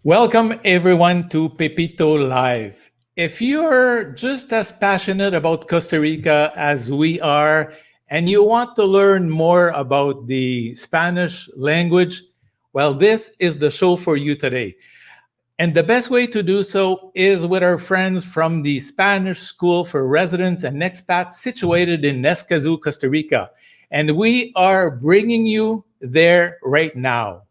Welcome everyone to Pepito Live. If you're just as passionate about Costa Rica as we are, and you want to learn more about the Spanish language, well, this is the show for you today. And the best way to do so is with our friends from the Spanish School for Residents and Expats situated in Escazú, Costa Rica. And we are bringing you there right now.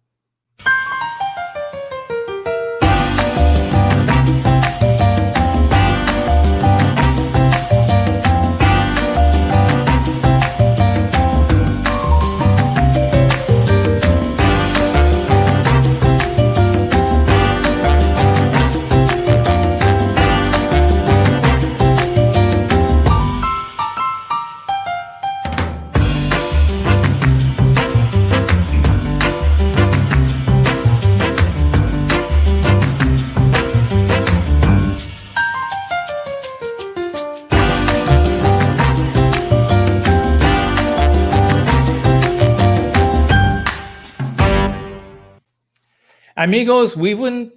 Amigos, we wouldn't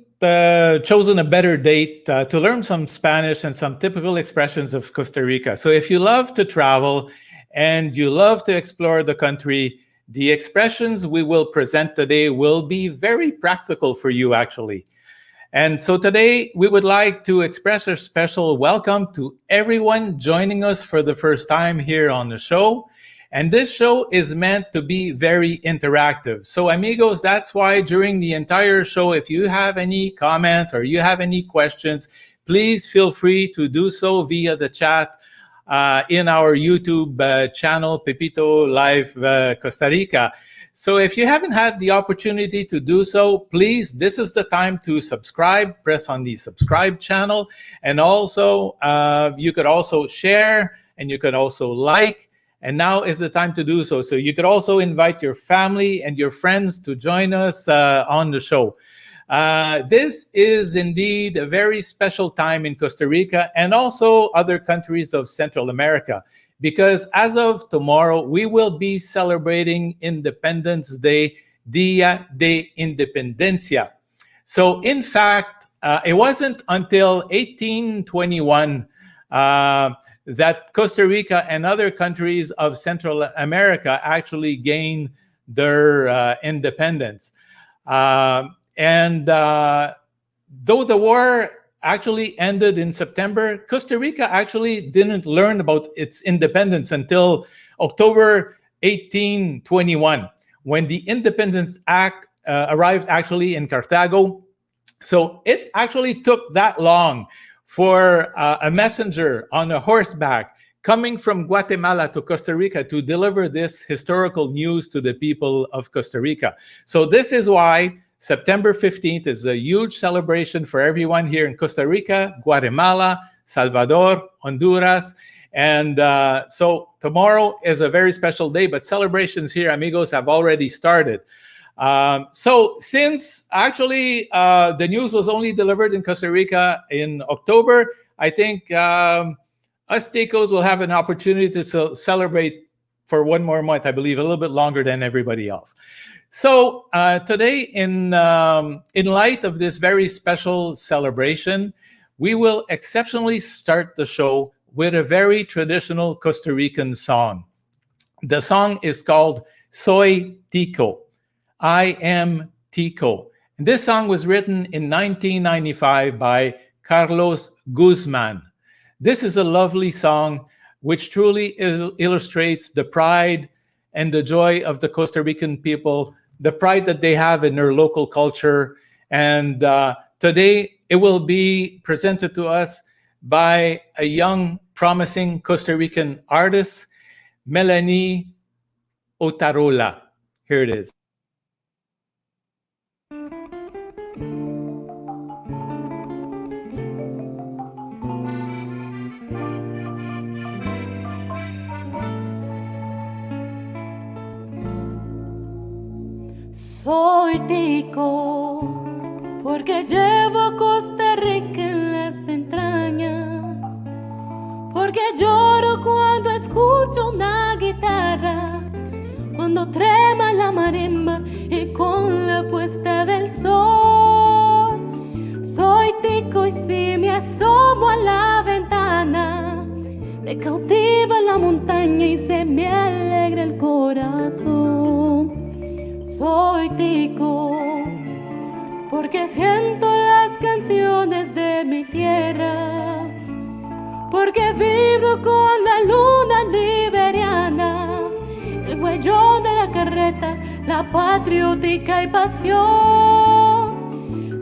chosen a better date to learn some Spanish and some typical expressions of Costa Rica. So if you love to travel and you love to explore the country, the expressions we will present today will be very practical for you, actually. And so today we would like to express a special welcome to everyone joining us for the first time here on the show. And this show is meant to be very interactive. So amigos, that's why during the entire show, if you have any comments or you have any questions, please feel free to do so via the chat in our YouTube channel, Pepito Live Costa Rica. So if you haven't had the opportunity to do so, please, this is the time to subscribe, press on the subscribe channel. And also, you could also share and you could also like. And now is the time to do so. So you could also invite your family and your friends to join us on the show. This is indeed a very special time in Costa Rica and also other countries of Central America, because as of tomorrow, we will be celebrating Independence Day, Día de Independencia. So in fact, it wasn't until 1821 that Costa Rica and other countries of Central America actually gained their independence. Though the war actually ended in September, Costa Rica actually didn't learn about its independence until October 1821, when the Independence Act arrived actually in Cartago. So it actually took that long for a messenger on a horseback coming from Guatemala to Costa Rica to deliver this historical news to the people of Costa Rica. So this is why September 15th is a huge celebration for everyone here in Costa Rica, Guatemala, Salvador, Honduras. And so tomorrow is a very special day, but celebrations here, amigos, have already started. So since actually the news was only delivered in Costa Rica in October, I think us Ticos will have an opportunity to celebrate for one more month, I believe, a little bit longer than everybody else. So today, in light of this very special celebration, we will exceptionally start the show with a very traditional Costa Rican song. The song is called Soy Tico. I am Tico. And this song was written in 1995 by Carlos Guzman. This is a lovely song which truly illustrates the pride and the joy of the Costa Rican people, the pride that they have in their local culture. And today it will be presented to us by a young, promising Costa Rican artist, Melanie Otarola. Here it is. Soy tico porque llevo Costa Rica en las entrañas, porque lloro cuando escucho una guitarra, cuando trema la marimba y con la puesta del sol me cautiva la montaña y se me alegra el corazón. Soy tico porque siento las canciones de mi tierra, porque vibro con la luna liberiana, el huellón de la carreta, la patriótica y pasión.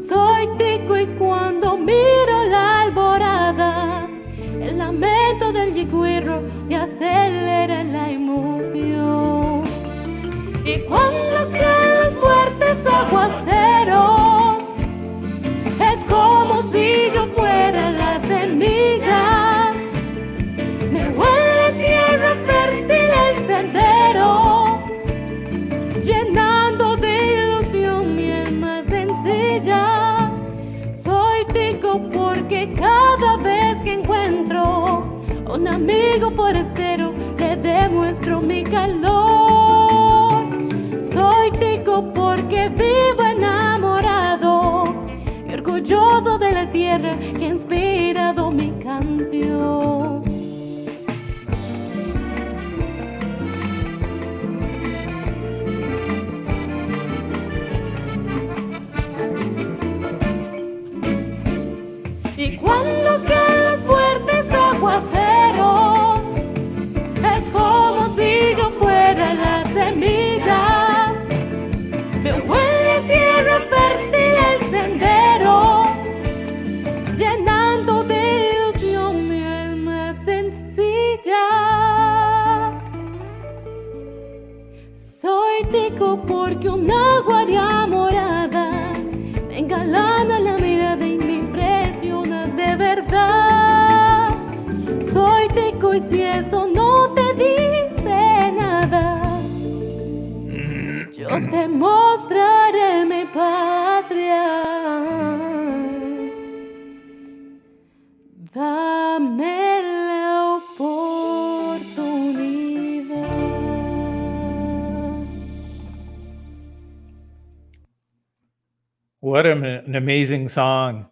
Soy tico y cuando miro la alborada, el lamento del yigüirro me acelera la emoción. Y cuando caen los fuertes aguaceros, es como si yo fuera la semilla. Me huele tierra fértil el sendero, llenando de ilusión mi alma sencilla. Soy tico porque cada vez que encuentro a un amigo forastero le demuestro mi calor. Soy tico porque vivo enamorado y orgulloso de la tierra que ha inspirado mi canción. Y cuando caen los fuertes aguaceros, es como si yo fuera la semilla. Me huele tierra fértil el sendero, llenando de ilusión mi alma sencilla. Soy tico porque una guaria morada me engalana la mirada y me impresiona de verdad. Soy tico y si eso no te dice nada, yo te mostraré mi patria. Dame la oportunidad. What an amazing song.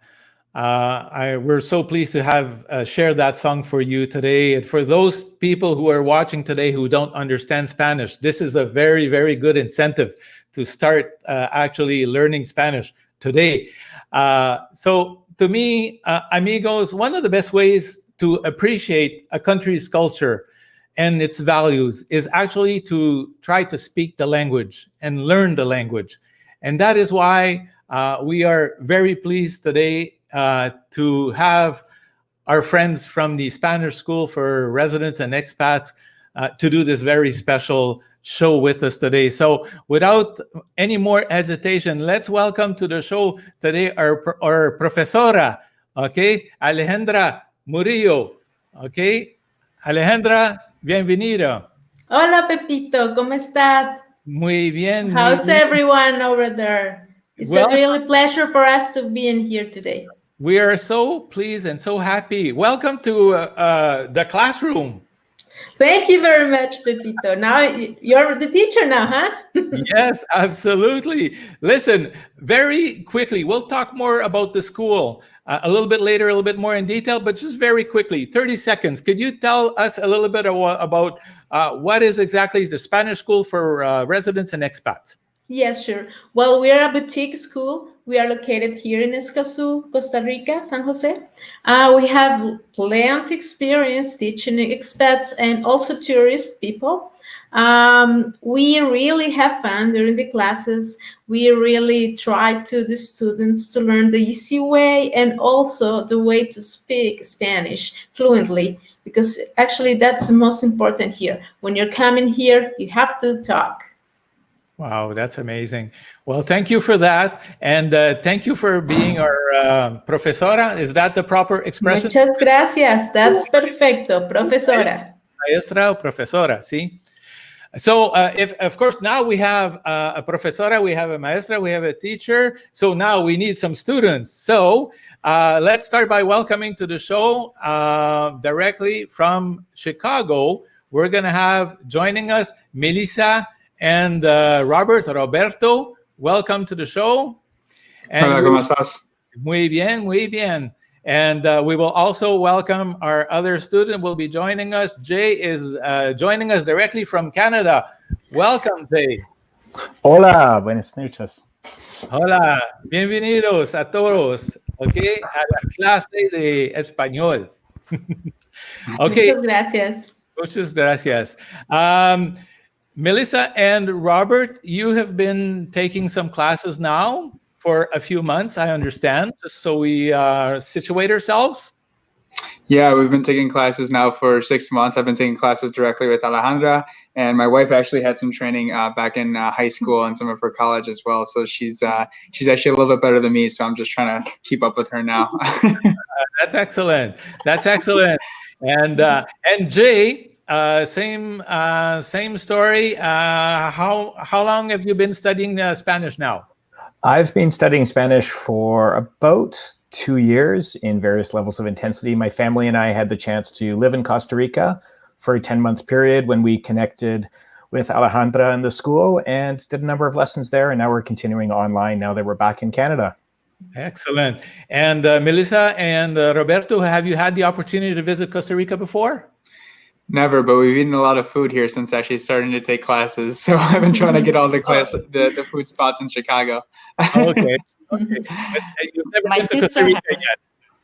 We're so pleased to have shared that song for you today. And for those people who are watching today who don't understand Spanish, this is a very, very good incentive to start actually learning Spanish today. So to me, amigos, one of the best ways to appreciate a country's culture and its values is actually to try to speak the language and learn the language. And that is why we are very pleased today to have our friends from the Spanish School for Residents and Expats to do this very special show with us today. So without any more hesitation, let's welcome to the show today our profesora, okay, Alejandra Murillo. Okay, Alejandra, bienvenida. Hola, Pepito, ¿cómo estás? Muy bien. How's everyone over there? It's Well, a really pleasure for us to be in here today. We are so pleased and so happy. Welcome to the classroom. Thank you very much, Pepito. Now you're the teacher now, huh? Yes, absolutely. Listen, very quickly, we'll talk more about the school a little bit later, a little bit more in detail, but just very quickly, 30 seconds. Could you tell us a little bit about what is exactly the Spanish School for Residents and Expats? Yes, sure. Well, we are a boutique school. We are located here in Escazú, Costa Rica, San Jose. We have plenty experience teaching expats and also tourist people. We really have fun during the classes. We really try to the students to learn the easy way and also the way to speak Spanish fluently, because actually that's the most important here. When you're coming here, you have to talk. Wow, that's amazing. Well, thank you for that. And thank you for being our profesora. Is that the proper expression? Muchas gracias. That's perfecto, profesora. Maestra o profesora, sí. So if, of course, now we have a profesora, we have a maestra, we have a teacher. So now we need some students. So let's start by welcoming to the show directly from Chicago. We're going to have joining us Melissa and Roberto. Welcome to the show. And hola, ¿cómo estás? Muy bien, muy bien. And we will also welcome our other student will be joining us. Jay is joining us directly from Canada. Welcome, Jay. Hola, buenas noches. Hola, bienvenidos a todos, okay, a la clase de español. Okay. Muchas gracias. Muchas gracias. Melissa and Robert, you have been taking some classes now for a few months, I understand, just so we situate ourselves. Yeah, we've been taking classes now for 6 months. I've been taking classes directly with Alejandra, and my wife actually had some training back in high school and some of her college as well. So she's actually a little bit better than me. So I'm just trying to keep up with her now. That's excellent. That's excellent. And Jay, same story. How long have you been studying Spanish now? I've been studying Spanish for about 2 years in various levels of intensity. My family and I had the chance to live in Costa Rica for a 10-month period when we connected with Alejandra in the school and did a number of lessons there. And now we're continuing online now that we're back in Canada. Excellent. And Melissa and Roberto, have you had the opportunity to visit Costa Rica before? Never, but we've eaten a lot of food here since actually starting to take classes. So I've been trying to get all the the food spots in Chicago. Okay. But you've never been to Costa Rica yet.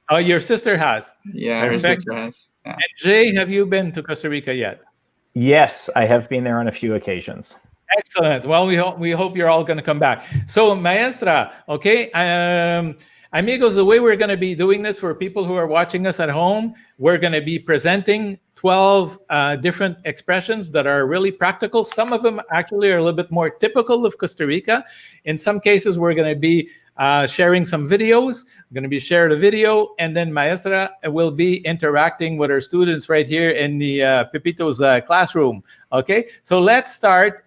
Oh, your sister has. Yeah, Perfect. her sister has. Yeah. And Jay, have you been to Costa Rica yet? Yes, I have been there on a few occasions. Excellent. Well, we hope you're all going to come back. So, maestra, okay, amigos, the way we're going to be doing this for people who are watching us at home, we're going to be presenting 12 different expressions that are really practical. Some of them actually are a little bit more typical of Costa Rica. In some cases, we're going to be sharing some videos. We're going to be sharing a video, and then Maestra will be interacting with our students right here in the Pepito's classroom. Okay, so let's start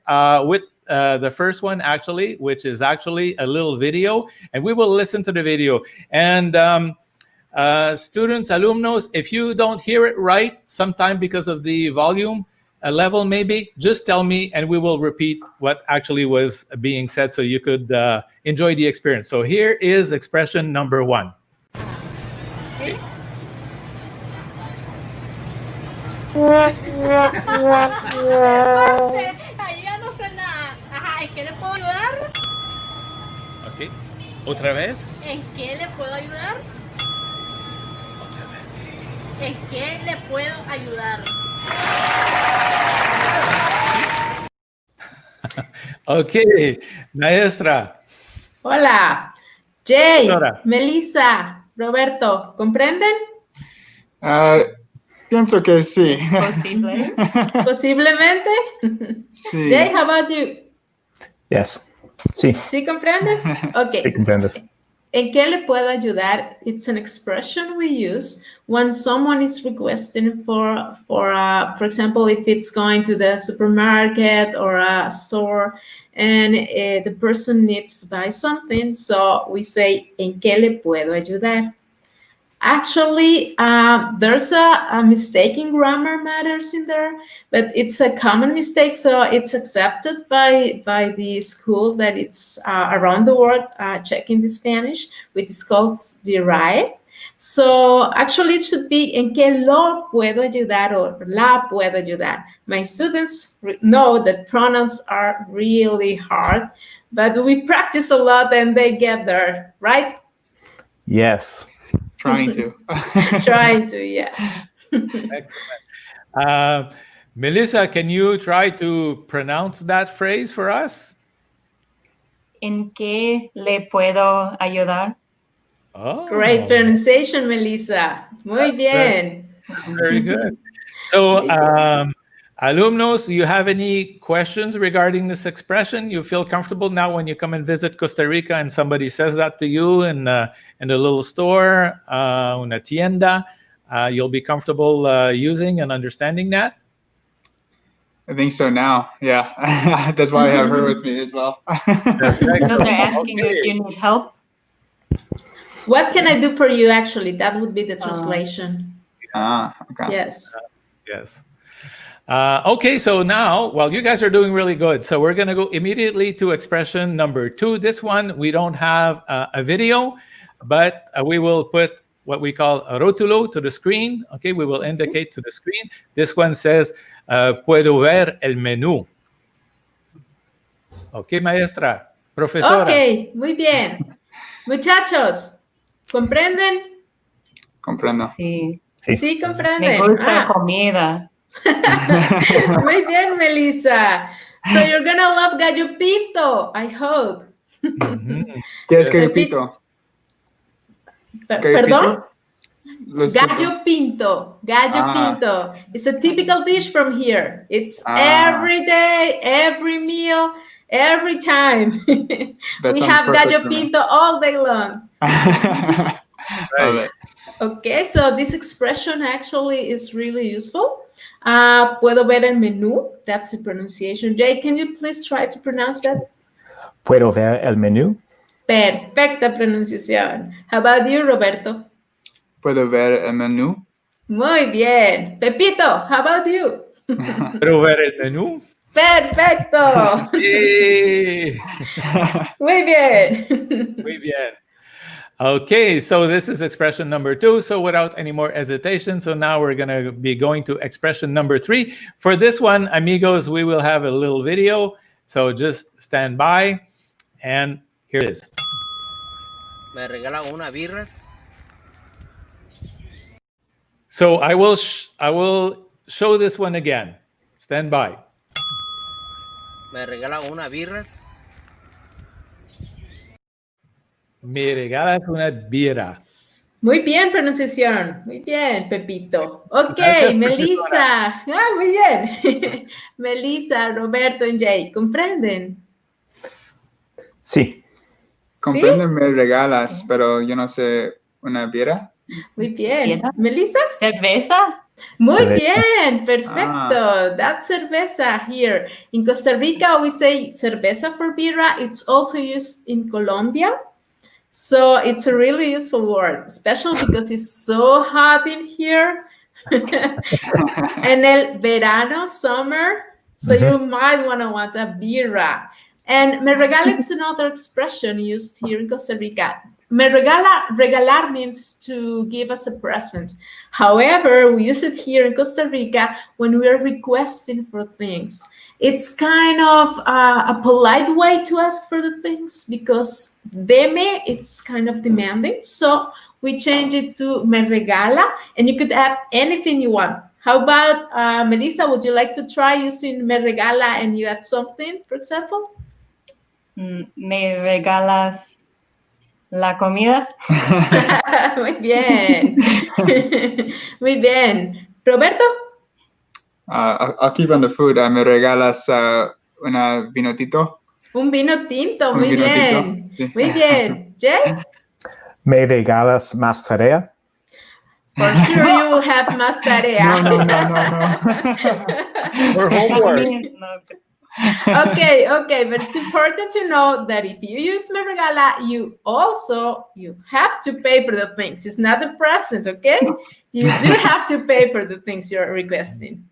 with the first one, actually, which is actually a little video, and we will listen to the video. And students, alumnos, if you don't hear it right, sometime because of the volume level, maybe, just tell me and we will repeat what actually was being said so you could enjoy the experience. So here is expression number 1. ¿Sí? Ahí ya no sé nada. Ajá, ¿en qué le puedo ayudar? Okay. ¿Otra vez? ¿En qué le puedo ayudar? Otra vez, sí. ¿En qué le puedo ayudar? Okay, maestra. Hola, Jay, Sora. Melissa, Roberto, ¿comprenden? Pienso que sí. Posible. Posiblemente. Sí. Jay, how about you? Yes. Sí. ¿Sí comprendes? Sí, Okay. comprendes. ¿En qué le puedo ayudar? It's an expression we use when someone is requesting for example, if it's going to the supermarket or a store and the person needs to buy something. So we say, ¿en qué le puedo ayudar? Actually, there's a mistake in grammar matters in there, but it's a common mistake, so it's accepted by the school that it's around the world checking the Spanish, which is called the right. So actually, it should be ¿en qué lo puedo ayudar or la puedo ayudar? My students know that pronouns are really hard, but we practice a lot and they get there, right? Yes. Trying to. Trying to, yes. Excellent. Melissa, can you try to pronounce that phrase for us? ¿En qué le puedo ayudar? Oh, Great pronunciation, Melissa. Muy bien. very good. So, alumnos, do you have any questions regarding this expression? You feel comfortable now when you come and visit Costa Rica and somebody says that to you in a little store, una tienda, you'll be comfortable using and understanding that? I think so now. Yeah. That's why I have her with me as well. No, they're asking you if you need help. What can I do for you, actually? That would be the translation. Okay. Yes. Yes. Okay, so now, well, you guys are doing really good. So we're going to go immediately to expression number 2. This one, we don't have a video, but we will put what we call a rótulo to the screen. Okay, we will indicate to the screen. This one says, puedo ver el menú. Okay, maestra, profesora. Okay, muy bien. Muchachos, ¿comprenden? Comprendo. Sí. Sí, Me comprenden. gusta comida. Muy bien, Melissa. So you're gonna love gallo pinto, I hope. ¿Qué es gallo pinto? Perdón? Gallo Gallo pinto. It's a typical dish from here. It's every day, every meal, every time. We have gallo pinto all day long. Right. Okay, so this expression actually is really useful. Puedo ver el menú. That's the pronunciation. Jay, can you please try to pronounce that? Puedo ver el menú. Perfecta pronunciación. How about you, Roberto? ¿Puedo ver el menú? Muy bien. Pepito, how about you? ¿Puedo ver el menú? Perfecto. Sí. Muy bien. Muy bien. Okay, so this is expression number 2. So without any more hesitation, so now we're going to be going to expression number 3. For this one, amigos, we will have a little video. So just stand by, and here it is. ¿Me regala una birras? So I will show this one again. Stand by. ¿Me regala una birras? Me regalas una birra. Muy bien, pronunciación. Muy bien, Pepito. Ok, Gracias, Melissa. Muy bien. Melissa, Roberto y Jay, ¿comprenden? Sí. Comprendo, me regalas, pero yo no sé, ¿una birra? Muy bien. ¿Birra? Melissa? ¿Cerveza? Muy Cerveza. bien, perfecto. That's cerveza here. In Costa Rica, we say cerveza for birra. It's also used in Colombia. So it's a really useful word, especially because it's so hot in here. And el verano, summer. So you might want a birra. And me regala is another expression used here in Costa Rica. Me regala, regalar means to give us a present. However, we use it here in Costa Rica when we are requesting for things. It's kind of a polite way to ask for the things because deme, it's kind of demanding. So we change it to me regala, and you could add anything you want. How about, Melissa, would you like to try using me regala and you add something, for example? ¿Me regalas la comida? Muy bien. Muy bien. Roberto? I'll keep on the food. ¿Me regalas una vino tinto? Un vino tinto. Un Muy vino bien. tinto, sí. Muy bien. Jay? ¿Me regalas más tarea? For sure you will have más tarea. No. Or homework. No. Okay, but it's important to know that if you use me regala, you have to pay for the things. It's not a present, okay? You do have to pay for the things you're requesting.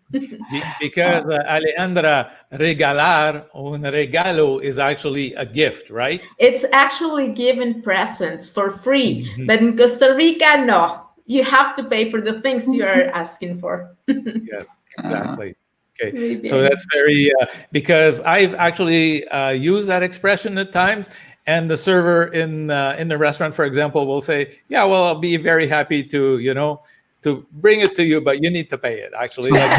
Because Alejandra, regalar, un regalo is actually a gift, right? It's actually giving presents for free. But in Costa Rica, no. You have to pay for the things you are asking for. Yeah, exactly. Okay, Muy so bien. that's very, because I've actually used that expression at times, and the server in the restaurant, for example, will say, yeah, well, I'll be very happy to, to bring it to you, but you need to pay it, actually. Like,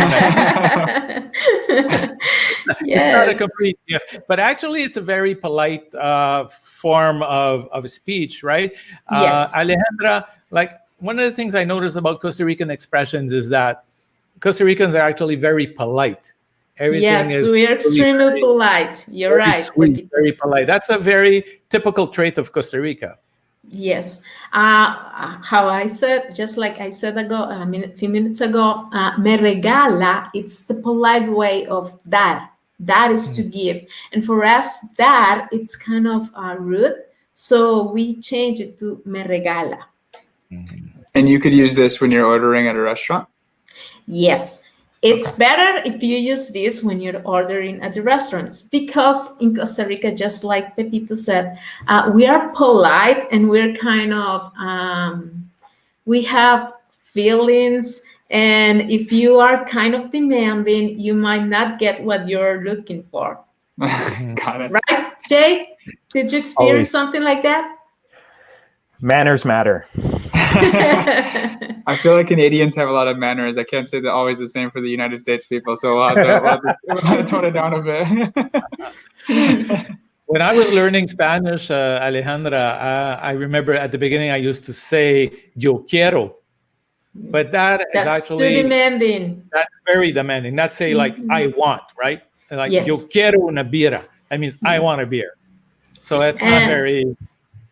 it's not a complete gift, but actually it's a very polite form of speech, right? Yes. Alejandra, like one of the things I noticed about Costa Rican expressions is that Costa Ricans are actually very polite. Everything is we are extremely very, polite. You're very right. sweet, very polite. That's a very typical trait of Costa Rica. Yes. How I said, just like I said a few minutes ago, me regala, it's the polite way of dar. Dar is to give. And for us, dar, it's kind of rude. So we change it to me regala. And you could use this when you're ordering at a restaurant? Yes. It's better if you use this when you're ordering at the restaurants, because in Costa Rica, just like Pepito said, we are polite and we're kind of we have feelings, and if you are kind of demanding, you might not get what you're looking for. Got it. Right, Jay? Did you experience something like that? Manners matter. I feel like Canadians have a lot of manners. I can't say they're always the same for the United States people, so we'll have to tone it down a bit. When I was learning Spanish, Alejandra, I remember at the beginning I used to say "yo quiero," but that's actually too demanding. That's very demanding. That's say like I want, right? Like Yes. "yo quiero una birra." That means I want a beer. So that's not very, you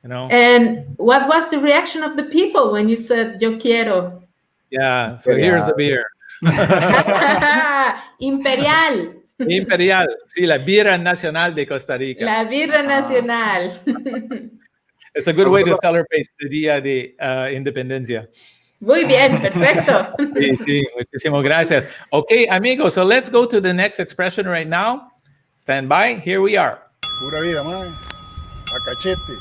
know. And what was the reaction of the people when you said "yo quiero"? Yeah. So here's the beer. Imperial. Imperial. Sí, la birra nacional de Costa Rica. La birra nacional. It's a good way to celebrate the Día de Independencia. Muy bien, perfecto. Sí, sí, muchísimas gracias. Okay, amigos, so let's go to the next expression right now. Stand by. Here we are. Pura Vida Mae, a cachete.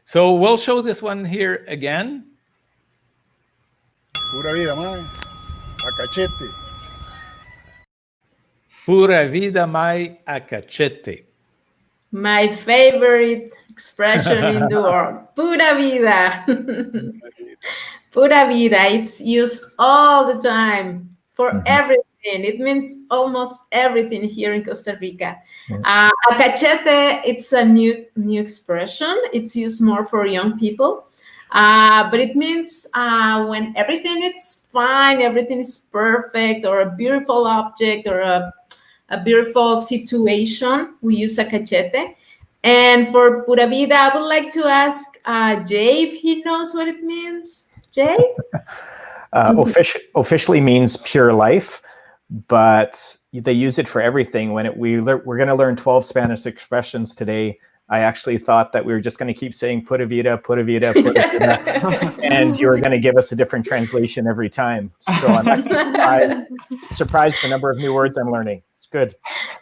So we'll show this one here again. Pura Vida Mae, a cachete. Pura Vida Mae a cachete. My favorite expression in the world. Pura vida. Pura vida. It's used all the time for everything. It means almost everything here in Costa Rica. A cachete, it's a new expression. It's used more for young people. But it means when everything is fine, everything is perfect, or a beautiful object, or a beautiful situation, we use a cachete. And for Pura Vida, I would like to ask Jay if he knows what it means. Jay? Officially means pure life, but they use it for everything. When we're going to learn 12 Spanish expressions today, I actually thought that we were just going to keep saying Pura Vida, Pura Vida, Pura Vida, and you were going to give us a different translation every time. So I'm surprised the number of new words I'm learning. It's good.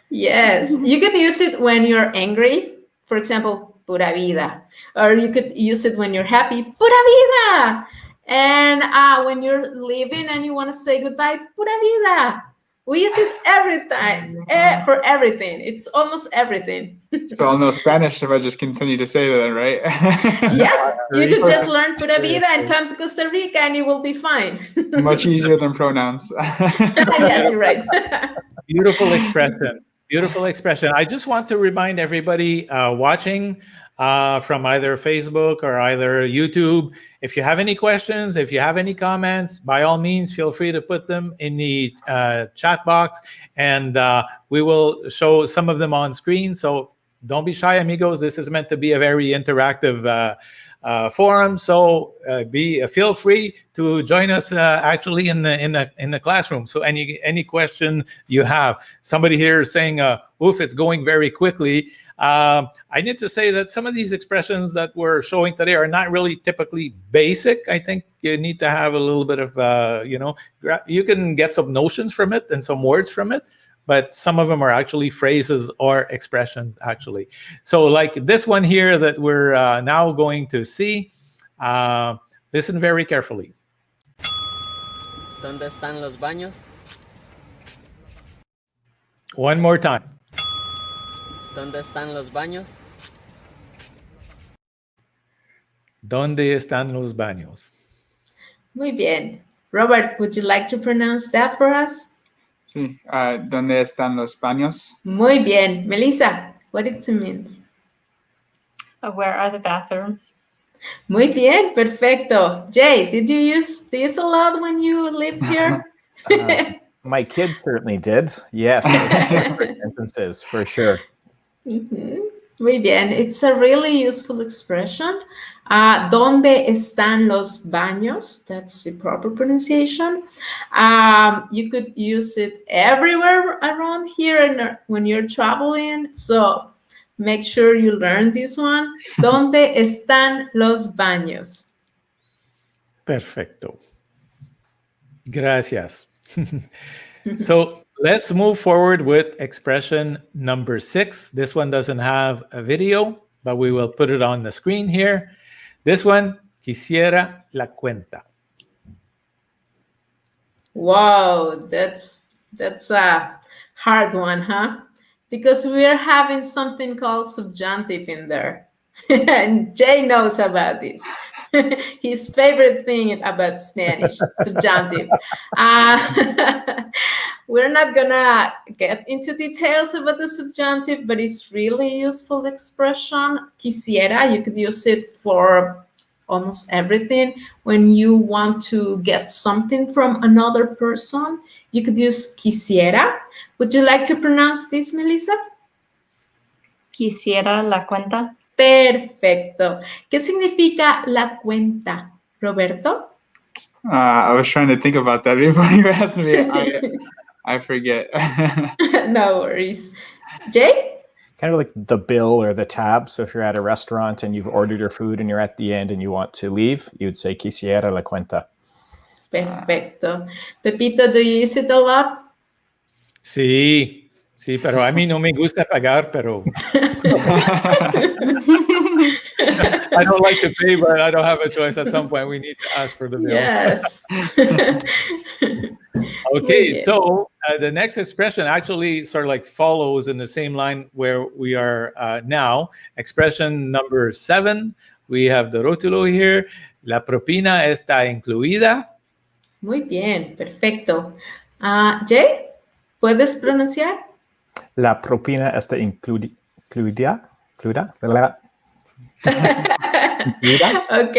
Yes, you could use it when you're angry. For example, Pura Vida. Or you could use it when you're happy, Pura Vida. And when you're leaving and you want to say goodbye, Pura Vida. We use it every time, for everything. It's almost everything. So I'll know Spanish if I just continue to say that, right? Yes, you could just learn Pura Vida and come to Costa Rica and you will be fine. Much easier than pronouns. Yes, you're right. Beautiful expression. Beautiful expression. I just want to remind everybody watching from either Facebook or either YouTube, if you have any questions, if you have any comments, by all means, feel free to put them in the chat box, and we will show some of them on screen. So don't be shy, amigos. This is meant to be a very interactive forum. So feel free to join us actually in the classroom. So any question you have, somebody here is saying, "Oof, it's going very quickly." I need to say that some of these expressions that we're showing today are not really typically basic. I think you need to have a little bit of you can get some notions from it and some words from it, but some of them are actually phrases or expressions actually. So like this one here that we're now going to see, listen very carefully. ¿Dónde están los baños? One more time. ¿Dónde están los baños? ¿Dónde están los baños? Muy bien. Robert, would you like to pronounce that for us? Sí. ¿Dónde están los baños? Muy bien. Melissa, what does it mean? Where are the bathrooms? Muy bien, perfecto. Jay, did you use this a lot when you lived here? My kids certainly did. Yes, sentences for sure. Muy bien. It's a really useful expression. ¿Dónde están los baños? That's the proper pronunciation. You could use it everywhere around here and when you're traveling. So make sure you learn this one. ¿Dónde están los baños? Perfecto. Gracias. So let's move forward with expression number 6. This one doesn't have a video, but we will put it on the screen here. This one Quisiera la cuenta. Wow, that's a hard one, huh? Because we are having something called subjunctive in there. And Jay knows about this. His favorite thing about Spanish, subjunctive. We're not gonna get into details about the subjunctive, but it's really useful expression. Quisiera, you could use it for almost everything. When you want to get something from another person, you could use quisiera. Would you like to pronounce this, Melissa? Quisiera la cuenta. Perfecto. ¿Qué significa la cuenta, Roberto? I was trying to think about that before you asked me. I forget. No worries. Jay? Kind of like the bill or the tab. So if you're at a restaurant and you've ordered your food and you're at the end and you want to leave, you would say quisiera la cuenta. Perfecto. Pepito, do you use it a lot? Sí, pero a mí no me gusta pagar, pero I don't like to pay, but I don't have a choice. At some point, we need to ask for the bill. Yes. Okay, so the next expression actually sort of like follows in the same line where we are now. Expression number 7. We have the rótulo here. La propina está incluida. Muy bien, perfecto. Jay, ¿puedes pronunciar? La propina está incluida. ¿Verdad? Incluida. Ok,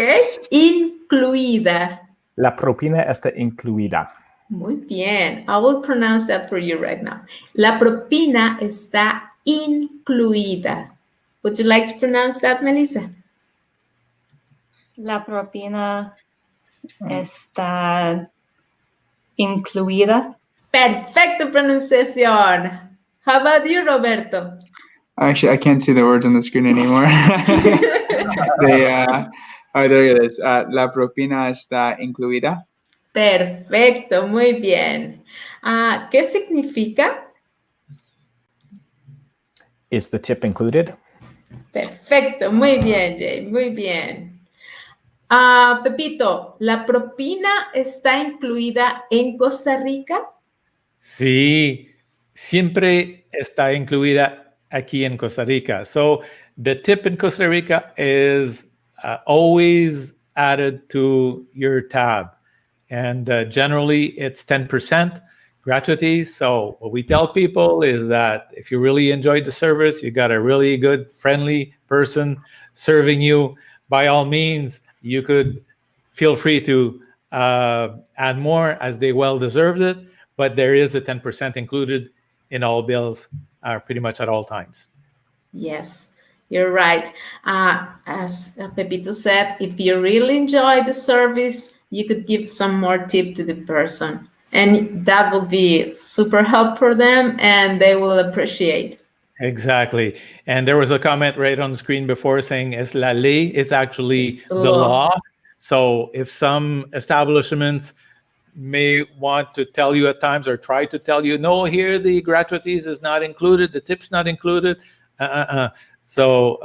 incluida. La propina está incluida. Muy bien. I will pronounce that for you right now. La propina está incluida. Would you like to pronounce that, Melissa? La propina está incluida. Perfecta pronunciación. How about you, Roberto? Actually, I can't see the words on the screen anymore. There it is. La propina está incluida. Perfecto, muy bien. ¿Qué significa? Is the tip included? Perfecto, muy bien, Jay, muy bien. Pepito, ¿la propina está incluida en Costa Rica? Sí, siempre está incluida aquí en Costa Rica. So the tip in Costa Rica is always added to your tab. And generally, it's 10% gratuity. So what we tell people is that if you really enjoyed the service, you got a really good, friendly person serving you, by all means, you could feel free to add more as they well deserved it. But there is a 10% included in all bills pretty much at all times. Yes, you're right. As Pepito said, if you really enjoy the service, you could give some more tip to the person. And that will be super help for them and they will appreciate. Exactly. And there was a comment right on the screen before saying es la ley. It's actually the law. So if some establishments may want to tell you at times or try to tell you, no, here the gratuities is not included, the tip's not included. So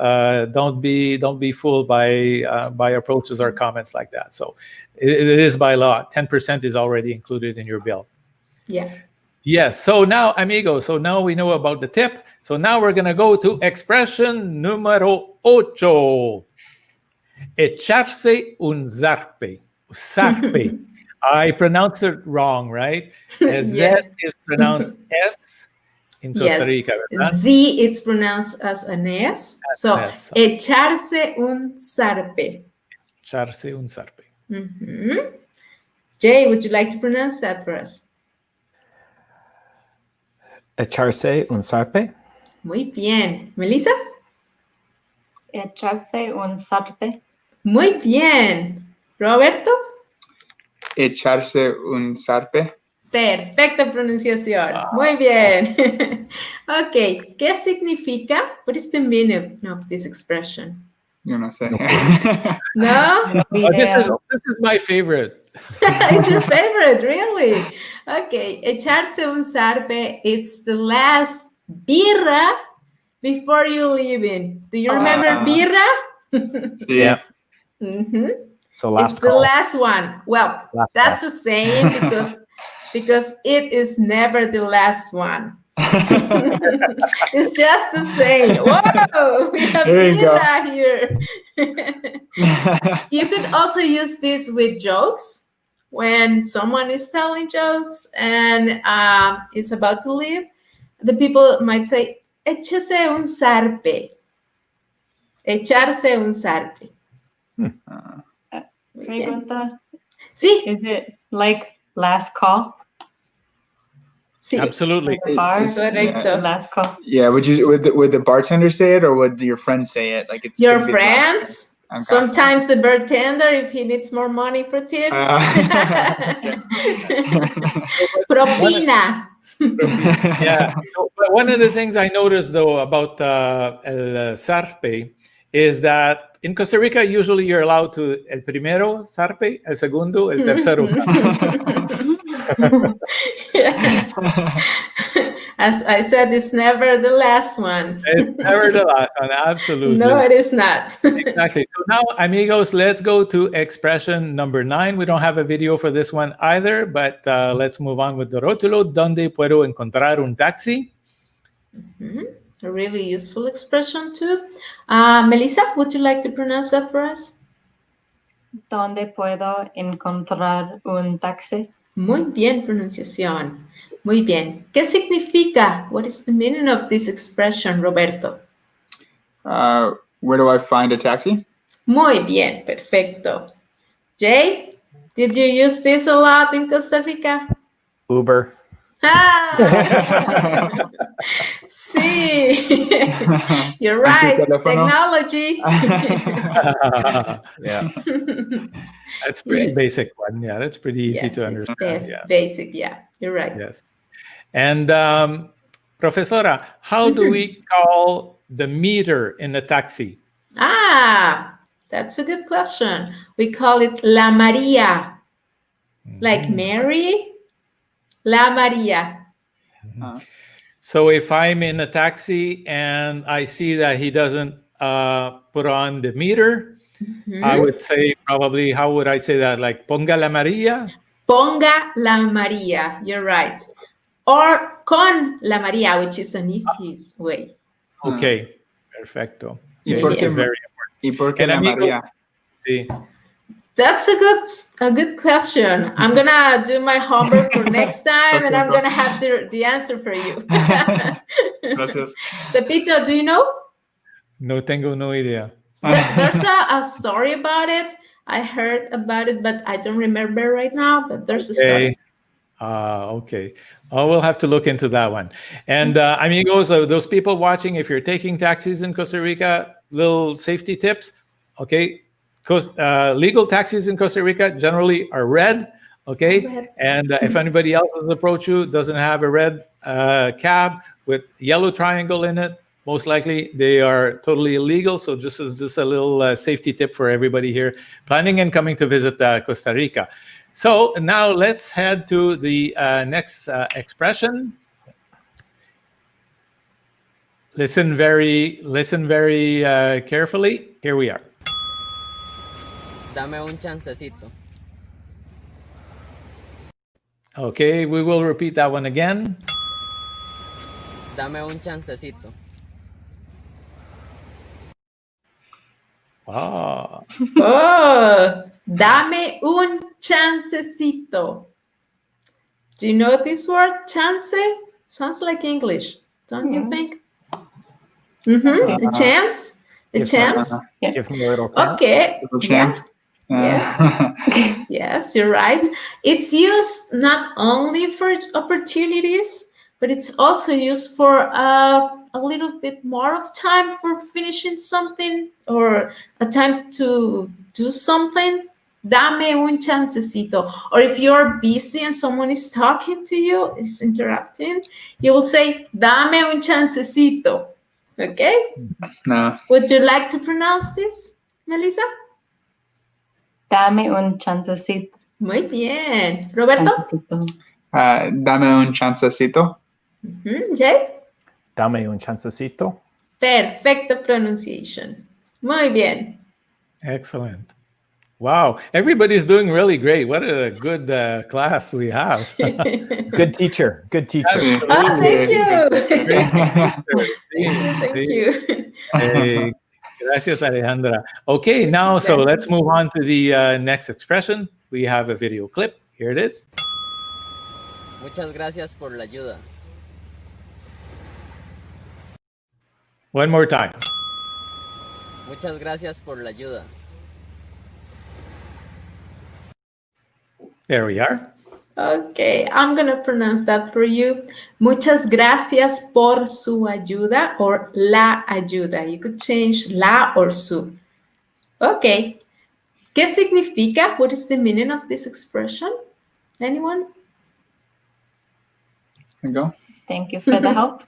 don't be fooled by approaches or comments like that. So it is by law. 10% is already included in your bill. Yeah. Yes. So now, amigos, so now we know about the tip. So now we're going to go to expression número 8. Echarse un zarpe. Zarpe. I pronounced it wrong, right? Yes. Z is pronounced S in Costa Rica, ¿verdad? Z it's pronounced as an S. So, S. echarse un zarpe. Echarse un zarpe. Mm-hmm. Jay, would you like to pronounce that for us? Echarse un zarpe. Muy bien. Melissa? Echarse un zarpe. Muy bien. Roberto? Echarse un zarpe. Perfecta pronunciación. Muy bien. Okay. ¿Qué significa? What is the meaning of this expression? Yo no sé. No? This is my favorite. It's your favorite, really? Okay. Echarse un zarpe. It's the last birra before you leave in. Do you remember birra? Sí. Mm-hmm. So last It's the call. last one. Well, Last that's call. a saying because it is never the last one. It's just the saying. Whoa, we have There you go. Mila here. You could also use this with jokes. When someone is telling jokes and is about to leave, the people might say, Echarse un zarpe. Echarse un zarpe. Pregunta, Sí, is it like last call? sí. Absolutely. Like a bar? Correcto. Last call. Yeah, would the bartender say it, or would your friend say it? Like it's Your could be the last friends. Okay. Sometimes the bartender, if he needs more money for tips. Propina. Yeah. But one of the things I noticed though about el zarpe is that in Costa Rica, usually you're allowed to el primero zarpe, el segundo, el tercero zarpe. Yes. As I said, it's never the last one. It's never the last one. Absolutely. No, it is not. Exactly. So now, amigos, let's go to expression number 9. We don't have a video for this one either, but let's move on with the rótulo. ¿Dónde puedo encontrar un taxi? A really useful expression too. Melissa, would you like to pronounce that for us? ¿Dónde puedo encontrar un taxi? Muy bien, pronunciación. Muy bien. ¿Qué significa? What is the meaning of this expression, Roberto? Where do I find a taxi? Muy bien, perfecto. Jay, did you use this a lot in Costa Rica? Uber. Ah! Sí, you're right. Technology. Yeah. That's pretty Yes. basic one. Yeah, that's pretty easy Yes, to it's understand. Yeah. basic. Yeah, you're right. Yes. And Profesora, how do we call the meter in a taxi? Ah, that's a good question. We call it La Maria, like Mary, La Maria. So if I'm in a taxi and I see that he doesn't put on the meter, I would say probably, how would I say that? Like, ponga la Maria? Ponga la Maria, you're right. Or con la Maria, which is an easy way. Okay, perfecto. ¿Y Okay, por this qué is very ¿Y por qué And la amigos- María? sí. That's a good question. I'm gonna do my homework for next time, and I'm gonna have the answer for you. Gracias. Pepito, do you know? No tengo no idea. There's a story about it. I heard about it, but I don't remember right now. But there's a story. Okay. Oh, we'll have to look into that one. And amigos, those people watching, if you're taking taxis in Costa Rica, little safety tips. Okay. Because legal taxis in Costa Rica generally are red. Okay. Red. And if anybody else has approached you, doesn't have a red cab with yellow triangle in it, most likely they are totally illegal. So just a little safety tip for everybody here planning and coming to visit Costa Rica. So now let's head to the next expression. Listen very carefully. Here we are. Dame un chancecito. Okay, we will repeat that one again. Dame un chancecito. Ah, Oh, dame un chancecito. Do you know this word, chance? Sounds like English, don't you think? The chance? The Yes, chance? Give me a little time. Okay. Little chance. Yes. Yes, you're right. It's used not only for opportunities, but it's also used for a little bit more of time for finishing something or a time to do something. Dame un chancecito. Or if you're busy and someone is talking to you, is interrupting, you will say, dame un chancecito. Okay? No. Would you like to pronounce this, Melissa? Dame un chancecito. Muy bien. Roberto? Chancecito. Dame un chancecito. Jay? Dame un chancecito. Perfecto pronunciation. Muy bien. excellent. Wow, everybody's doing really great. What a good class we have. Good teacher. Good teacher. Oh, thank you. See, Thank see. you. Hey, gracias, Alejandra. Okay, now, so let's move on to the next expression. We have a video clip. Here it is. Muchas gracias por la ayuda. One more time. Muchas gracias por la ayuda. There we are. Okay, I'm going to pronounce that for you. Muchas gracias por su ayuda or la ayuda. You could change la or su. Okay. ¿Qué significa? What is the meaning of this expression? Anyone? Go. Thank you for the help.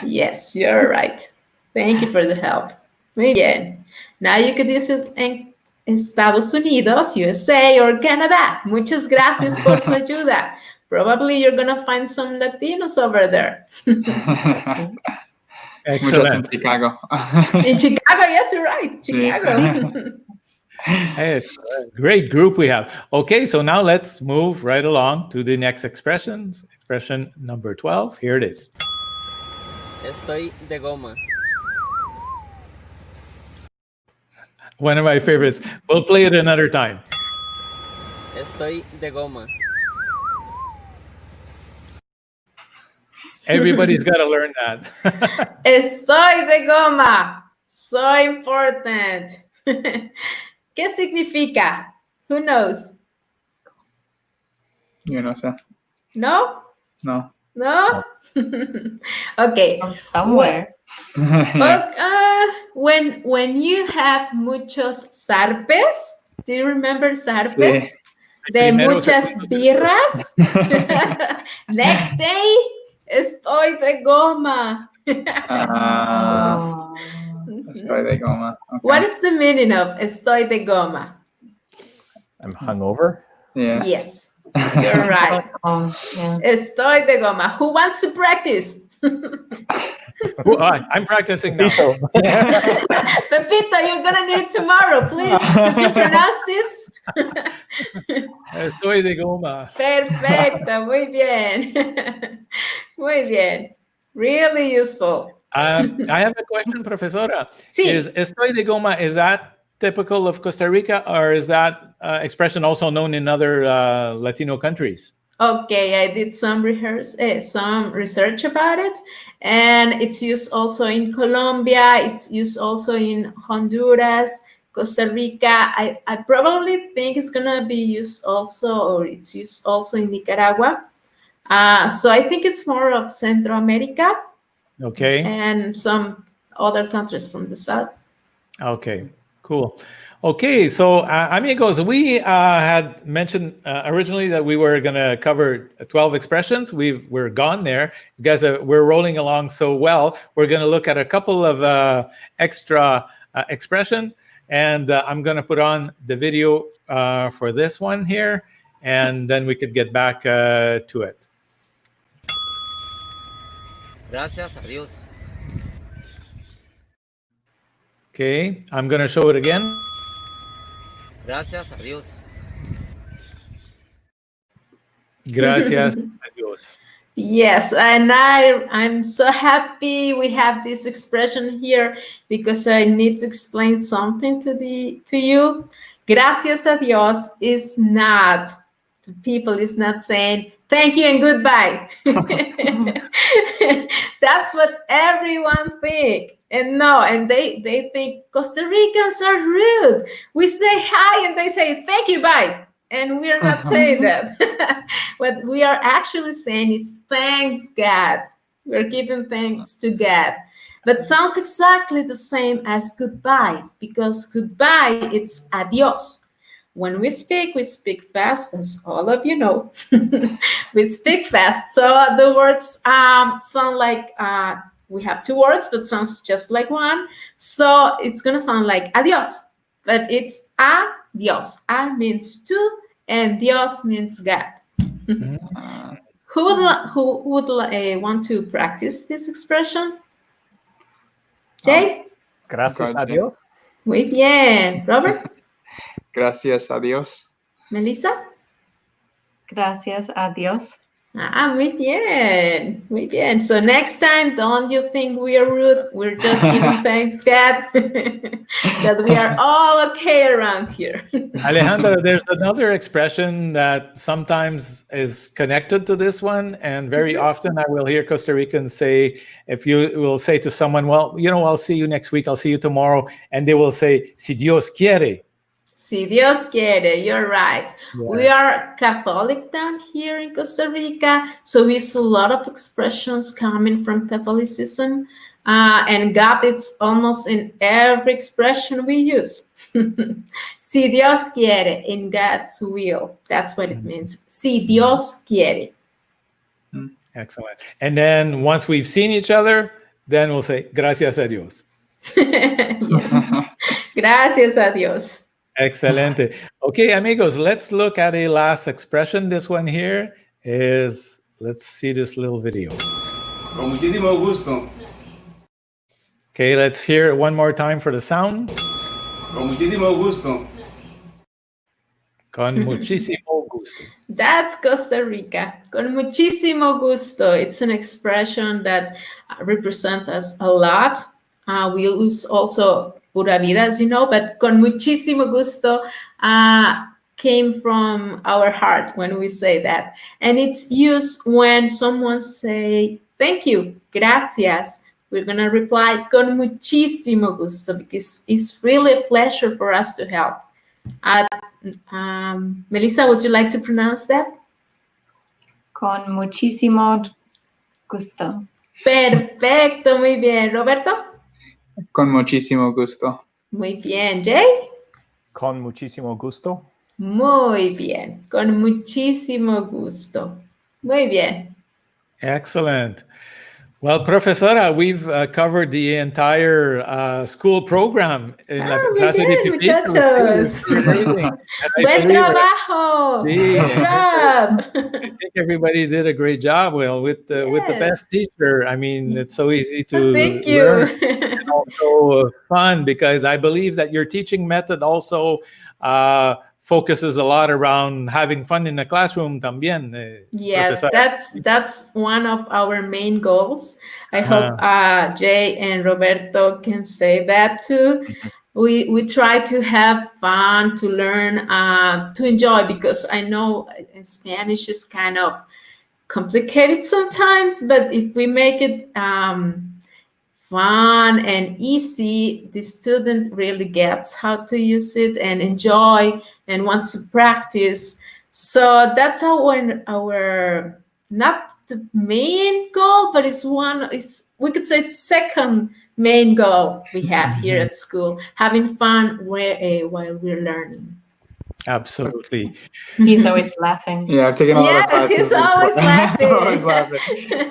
Yes, you're right. Thank you for the help. Muy bien. Now you could use it in Estados Unidos, USA, or Canada. Muchas gracias por su ayuda. Probably you're going to find some Latinos over there. Muchas in Excellent. Chicago. In Chicago, yes, you're right. Chicago. Hey, it's a great group we have. Okay, so now let's move right along to the next expressions. Expression number 12. Here it is. Estoy de goma. One of my favorites. We'll play it another time. Estoy de goma. Everybody's got to learn that. Estoy de goma. So important. ¿Qué significa? Who knows? You know, sir. No? No. No? Okay. From somewhere. When you have muchos zarpes, do you remember zarpes? Sí. De Primero, muchas segundo, birras. Next day, estoy de goma. Oh. Estoy de goma. Okay. What is the meaning of estoy de goma? I'm hungover. Yeah. Yes, you're right. Yeah. Estoy de goma. Who wants to practice? I'm practicing now. Pepito, you're gonna need it tomorrow, please. Could you pronounce this? Estoy de goma. Perfecto, muy bien. Muy bien. Really useful. I have a question, profesora. Sí. Is estoy de goma, is that typical of Costa Rica, or is that expression also known in other Latino countries? Okay, I did some research about it, and it's used also in Colombia. It's used also in Honduras, Costa Rica. I probably think it's gonna be used also, or it's used also in Nicaragua. So I think it's more of Central America. Okay. And some other countries from the south. Okay, cool. Okay, so amigos, we had mentioned originally that we were going to cover 12 expressions. We're gone there. You guys, we're rolling along so well. We're going to look at a couple of extra expression, and I'm going to put on the video for this one here, and then we could get back to it. Gracias a Dios. Okay, I'm going to show it again. Gracias a Dios. Gracias a Dios. Yes, and I'm so happy we have this expression here because I need to explain something to you. Gracias a Dios is not, people is not saying thank you and goodbye. That's what everyone think. And no, and they think Costa Ricans are rude. We say hi and they say thank you, bye. And we're not saying that. What we are actually saying is thanks God. We're giving thanks to God. But sounds exactly the same as goodbye, because goodbye, it's adios. When we speak fast, as all of you know. We speak fast. So the words sound like, we have two words, but sounds just like one. So it's going to sound like adios, but it's adios. A means to, and Dios means God. Who would want to practice this expression? Jay? Gracias Okay, a Dios. Muy bien. Robert? Gracias a Dios. Melissa? Gracias a Dios. Muy bien, muy bien. So next time, don't you think we are rude? We're just giving thanks, God, that we are all okay around here. Alejandra, there's another expression that sometimes is connected to this one, and very often I will hear Costa Ricans say, if you will say to someone, well, I'll see you next week, I'll see you tomorrow, and they will say, si Dios quiere. Si Dios quiere, you're right. Yes. We are Catholic down here in Costa Rica, so we use a lot of expressions coming from Catholicism, and God is almost in every expression we use. Si Dios quiere, in God's will. That's what it means. Si Dios quiere. Excellent. And then once we've seen each other, then we'll say, gracias a Dios. Yes. Gracias a Dios. Excelente. Okay, amigos, let's look at a last expression. This one here is, let's see this little video. Con muchísimo gusto. Okay, let's hear it one more time for the sound. Con muchísimo gusto. Con muchísimo gusto. That's Costa Rica. Con muchísimo gusto. It's an expression that represents us a lot. We use also Pura Vida, as you know, but con muchísimo gusto came from our heart when we say that. And it's used when someone say, thank you, gracias. We're going to reply con muchísimo gusto because it's really a pleasure for us to help. Melissa, would you like to pronounce that? Con muchísimo gusto. Perfecto, muy bien. Roberto? Con muchísimo gusto. Muy bien. Jay? Con muchísimo gusto. Muy bien. Con muchísimo gusto. Muy bien. Excellent. Well, Profesora, we've covered the entire school program in La Clase de Pipito. Muchachos. Buen trabajo. Sí. Good job. I think everybody did a great job. Well, with the best teacher. I mean, it's so easy to Thank learn. you. And also fun, because I believe that your teaching method also focuses a lot around having fun in the classroom también. Yes, Professor. that's one of our main goals. I hope Jay and Roberto can say that too. We try to have fun, to learn, to enjoy, because I know Spanish is kind of complicated sometimes, but if we make it fun and easy, the student really gets how to use it and enjoy and wants to practice. So that's our not the main goal, but we could say it's second main goal we have here at school, having fun while we're learning. Absolutely. He's always laughing. Yeah, I've taken a lot of classes. Yes, he's always laughing. Always laughing.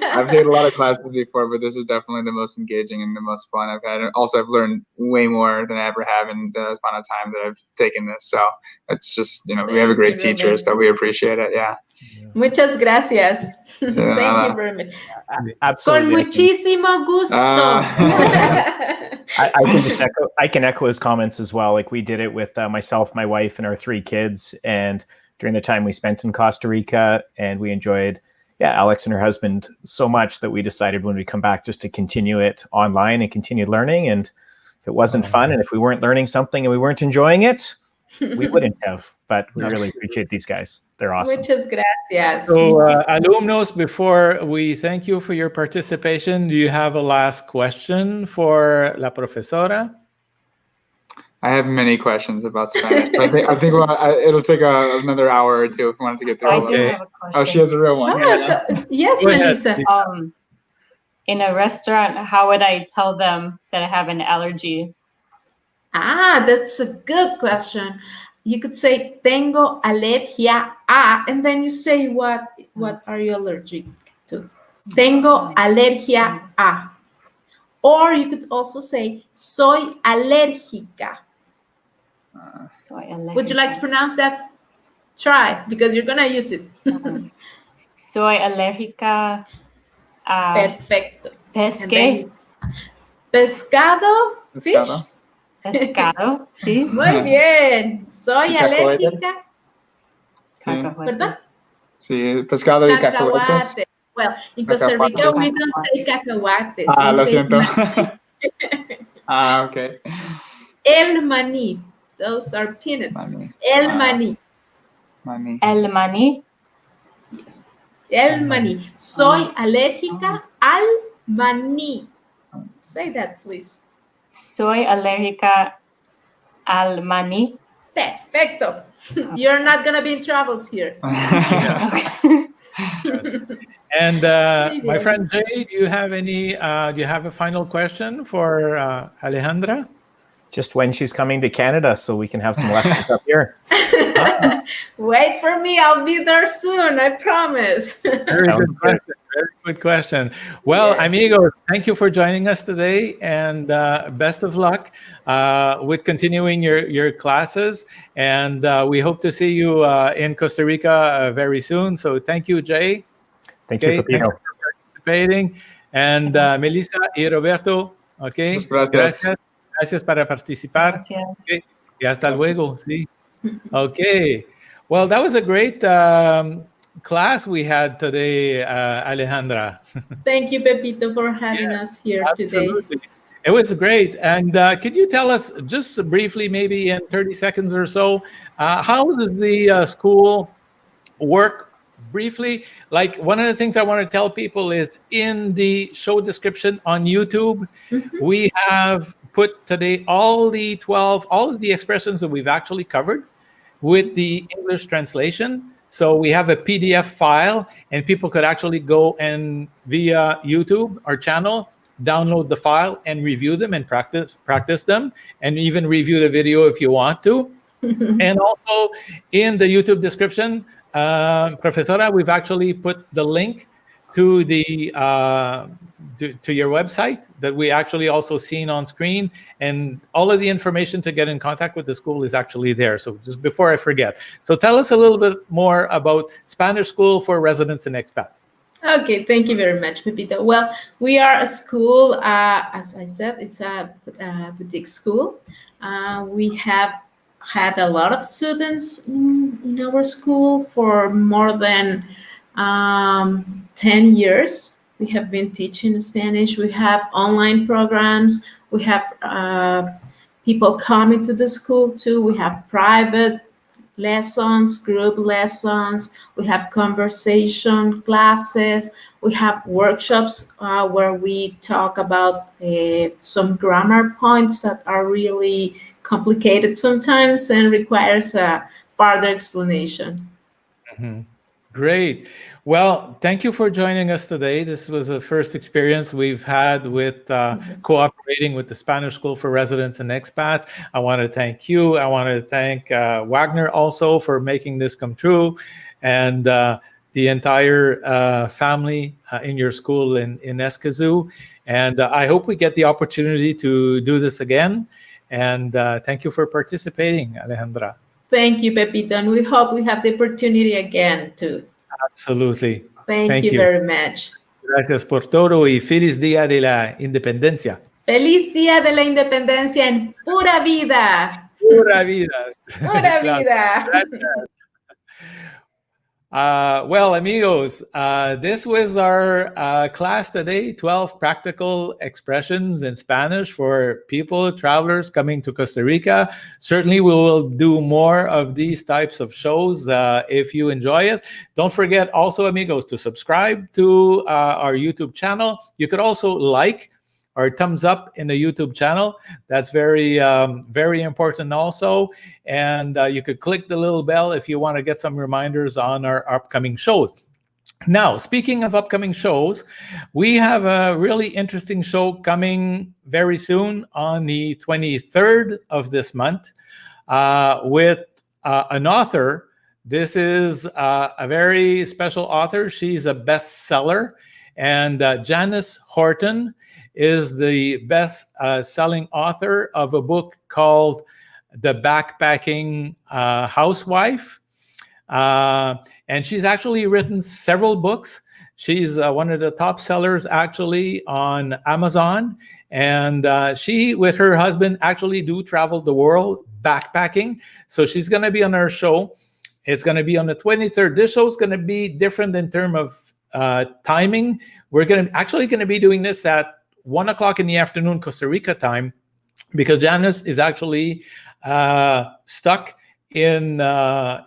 I've taken a lot of classes before, but this is definitely the most engaging and the most fun I've had. And also, I've learned way more than I ever have in the amount of time that I've taken this. So it's just, we have a great teacher, so we appreciate it. Yeah. Muchas gracias. Thank you very much. Absolutely. Con muchísimo gusto. I can echo his comments as well. Like, we did it with myself, my wife, and our 3 kids. And during the time we spent in Costa Rica, and we enjoyed, Alex and her husband so much that we decided when we come back just to continue it online and continue learning. And if it wasn't fun, and if we weren't learning something and we weren't enjoying it, we wouldn't have. But we really appreciate these guys. They're awesome. Muchas gracias. So, alumnos, before we thank you for your participation, do you have a last question for la profesora? I have many questions about Spanish, but I think it'll take another hour or two if we wanted to get through all of I do it. have a question. Oh, she has a real one. Yes, Go ahead. Melissa. In a restaurant, how would I tell them that I have an allergy? That's a good question. You could say tengo alergia a, and then you say what are you allergic to? Tengo alergia a. Or you could also say soy alérgica. Soy alérgica. Would you like to pronounce that? Try, because you're gonna use it. Soy alérgica a Perfecto. pesque. Pescado, fish. Pescado. Pescado, sí. Muy bien. Soy ¿Y cacahuetes? alérgica. Sí, ¿Verdad? sí, pescado y cacahuetes. Cacahuate. Well, in Costa Rica, we don't say cacahuates. Ah, we lo say siento. Okay. el maní. Those are peanuts. Maní. El maní. Maní. El maní. Yes. El maní. Soy alérgica al maní. Say that, please. Soy alérgica al maní. Perfecto. You're not going to be in troubles here. And my friend Jay, do you have a final question for Alejandra? Just when she's coming to Canada so we can have some lessons up here. Wait for me. I'll be there soon. I promise. Very good question. Very good question. Well, amigos, thank you for joining us today, and best of luck with continuing your classes. And we hope to see you in Costa Rica very soon. So thank you, Jay. Thank you, Pepito. Thank you for participating. And Melissa y Roberto, okay. Gracias. Gracias para participar. Gracias. Okay. Y hasta luego. Sí. Okay. Well, that was a great class we had today, Alejandra. Thank you, Pepito, for having us here Absolutely. today. It was great. And could you tell us just briefly, maybe in 30 seconds or so, how does the school work briefly? Like, one of the things I want to tell people is in the show description on YouTube, we have put today all of the expressions that we've actually covered with the English translation. So we have a PDF file, and people could actually go and via YouTube, our channel, download the file and review them and practice them, and even review the video if you want to. And also in the YouTube description, Profesora, we've actually put the link to the to your website that we actually also seen on screen, and all of the information to get in contact with the school is actually there. So just before I forget, so tell us a little bit more about Spanish School for Residents and Expats. Okay, thank you very much, Pepito. Well, we are a school, as I said, it's a boutique school. We have had a lot of students in our school for more than 10 years. We have been teaching Spanish. We have online programs. We have people coming to the school too. We have private lessons, group lessons. We have conversation classes. We have workshops where we talk about some grammar points that are really complicated sometimes and requires a further explanation. Great. Well, thank you for joining us today. This was the first experience we've had with cooperating with the Spanish School for Residents and Expats. I want to thank you. I want to thank Wagner also for making this come true, and the entire family in your school in Escazú. And I hope we get the opportunity to do this again. And thank you for participating, Alejandra. Thank you, Pepito. And we hope we have the opportunity again too. Absolutely. Thank you very much. Gracias por todo y feliz día de la independencia. Feliz Día de la Independencia en Pura Vida. Pura vida. Pura vida. Gracias. Well, amigos, this was our class today, 12 practical expressions in Spanish for people, travelers coming to Costa Rica. Certainly, we will do more of these types of shows if you enjoy it. Don't forget also, amigos, to subscribe to our YouTube channel. You could also like or thumbs up in the YouTube channel. That's very, very important also. And you could click the little bell if you want to get some reminders on our upcoming shows. Now, speaking of upcoming shows, we have a really interesting show coming very soon on the 23rd of this month with an author. This is a very special author. She's a bestseller. And Janice Horton is the best-selling author of a book called The Backpacking Housewife. And she's actually written several books. She's one of the top sellers actually on Amazon. And she, with her husband, actually do travel the world backpacking. So she's going to be on our show. It's going to be on the 23rd. This show is going to be different in terms of timing. We're going to be doing this at 1 o'clock in the afternoon, Costa Rica time, because Janice is actually stuck in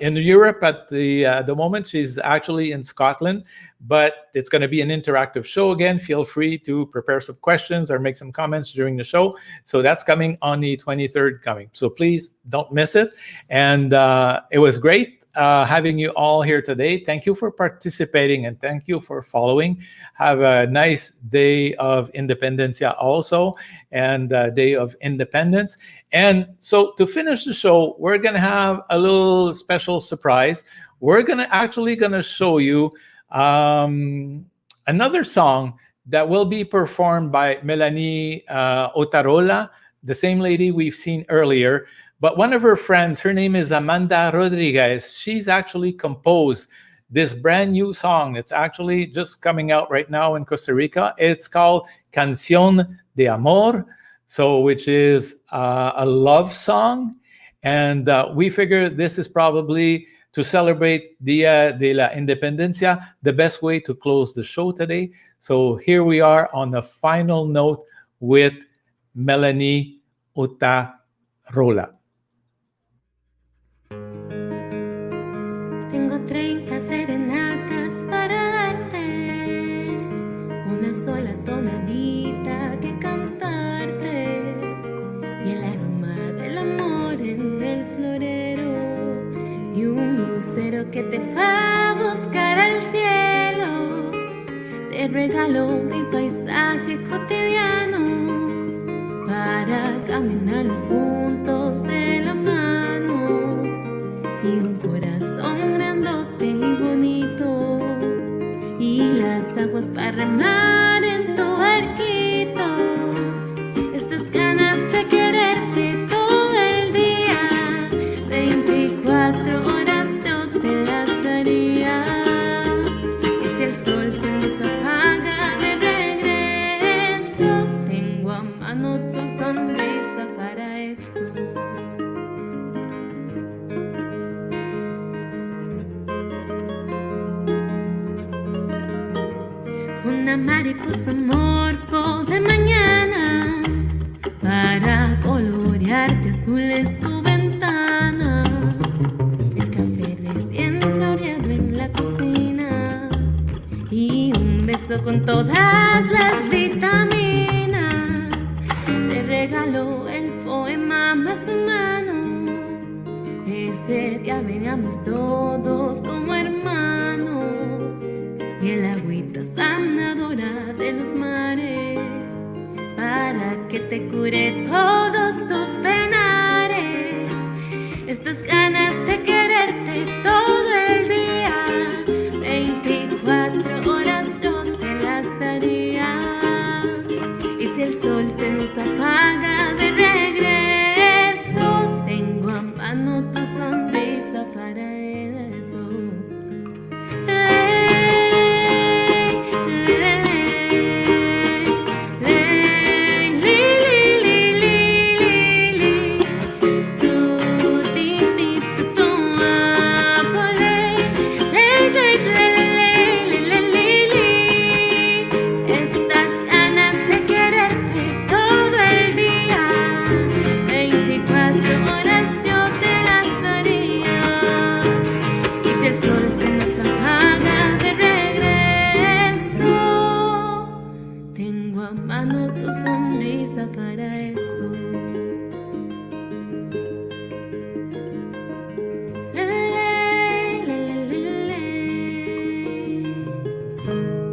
Europe at the moment. She's actually in Scotland, but it's going to be an interactive show again. Feel free to prepare some questions or make some comments during the show. So that's coming on the 23rd coming. So please don't miss it. And it was great having you all here today. Thank you for participating and thank you for following. Have a nice day of Independencia also, and Day of Independence. And so to finish the show, we're going to have a little special surprise. We're going to show you another song that will be performed by Melanie Otarola, the same lady we've seen earlier. But one of her friends, her name is Amanda Rodriguez. She's actually composed this brand new song. It's actually just coming out right now in Costa Rica. It's called Canción de Amor, so which is a love song. And we figure this is probably to celebrate Dia de la Independencia, the best way to close the show today. So here we are on the final note with Melanie Otarola. Tengo 30 serenatas para darte, una sola tonadita que cantarte, y el aroma del amor en el florero, y un lucero que te va a buscar al cielo. Te regalo mi paisaje cotidiano para caminar juntos de la mano, y un corazón grandote y bonito, y las aguas para remar en tu barquito. Estas ganas de quererte todo el día, 24 horas yo te las daría. Y si el sol se nos apaga de regreso, tengo a mano tu sonrisa para eso. Una mariposa morfo de mañana para colorearte azules tu ventana. El café recién floreado en la cocina y un beso con todas las vitaminas. Te regalo el poema más humano. Ese día veníamos todos como hermanos, y el agüita sanadora de los mares para que te cure todos tus penares. Estas ganas de quererte todo el día, 24 horas yo te las daría. Y si el sol se nos apaga de regreso, tengo a mano tu sonrisa para eso. Tengo a mano tu sonrisa para eso.